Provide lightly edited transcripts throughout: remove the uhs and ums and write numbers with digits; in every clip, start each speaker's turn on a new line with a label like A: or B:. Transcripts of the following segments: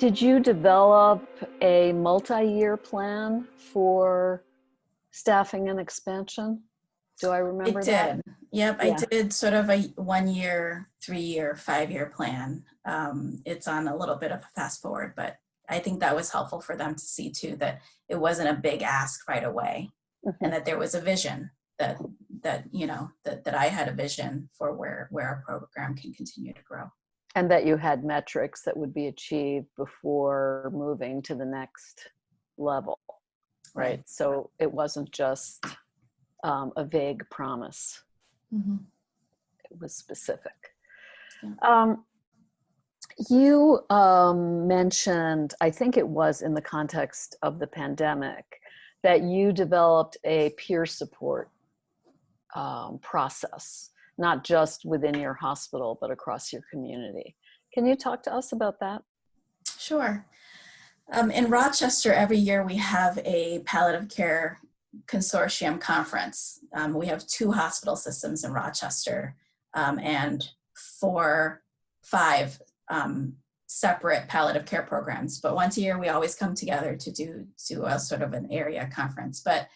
A: Did you develop a multi-year plan for staffing and expansion? Do I remember
B: It
A: that?
B: did. Yep, I
A: Yeah.
B: did sort of a 1 year, 3 year, 5 year plan. It's on a little bit of a fast forward, but I think that was helpful for them to see too, that it wasn't a big ask right away, and
A: Mhm.
B: that there was a vision that I had a vision for where our program can continue to grow.
A: And that you had metrics that would be achieved before moving to the next level, right?
B: Right.
A: So it wasn't just a vague promise.
B: Mm-hmm.
A: It was specific.
B: Yeah.
A: You mentioned, I think it was in the context of the pandemic, that you developed a peer support process, not just within your hospital, but across your community. Can you talk to us about that?
B: Sure. In Rochester, every year we have a palliative care consortium conference. We have 2 hospital systems in Rochester, and 5 separate palliative care programs. But once a year, we always come together to do a sort of an area conference. But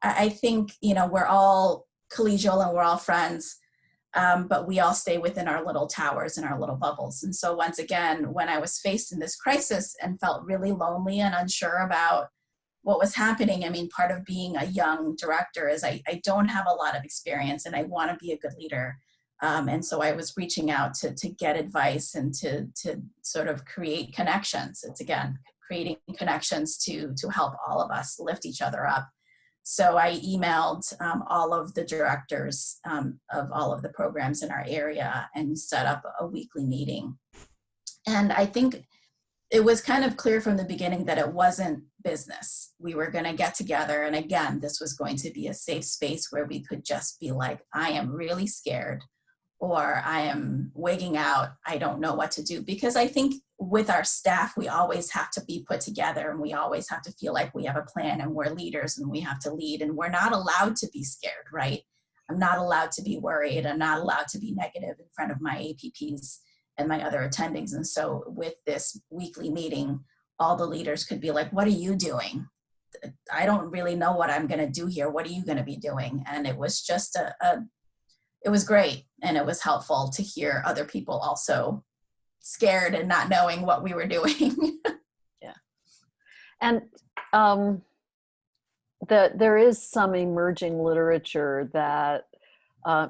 B: I think, we're all collegial and we're all friends. But we all stay within our little towers and our little bubbles. And so once again, when I was faced in this crisis and felt really lonely and unsure about what was happening, I mean, part of being a young director is I don't have a lot of experience and I want to be a good leader. And so I was reaching out to get advice and to sort of create connections. It's again, creating connections to help all of us lift each other up. So I emailed all of the directors of all of the programs in our area and set up a weekly meeting. And I think it was kind of clear from the beginning that it wasn't business. We were going to get together. And again, this was going to be a safe space where we could just be like, I am really scared, or I am wigging out. I don't know what to do. Because I think with our staff, we always have to be put together and we always have to feel like we have a plan and we're leaders and we have to lead, and we're not allowed to be scared, right? I'm not allowed to be worried. I'm not allowed to be negative in front of my APPs and my other attendings. And so with this weekly meeting, all the leaders could be like, what are you doing? I don't really know what I'm going to do here. What are you going to be doing? And it was just it was great. And it was helpful to hear other people also scared and not knowing what we were doing.
A: Yeah. And there is some emerging literature that,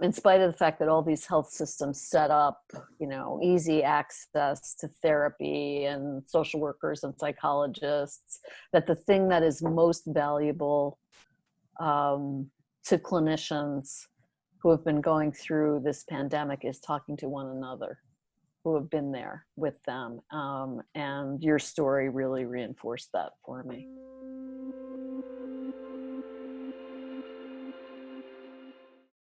A: in spite of the fact that all these health systems set up, easy access to therapy and social workers and psychologists, that the thing that is most valuable to clinicians who have been going through this pandemic is talking to one another, who have been there with them. And your story really reinforced that for me.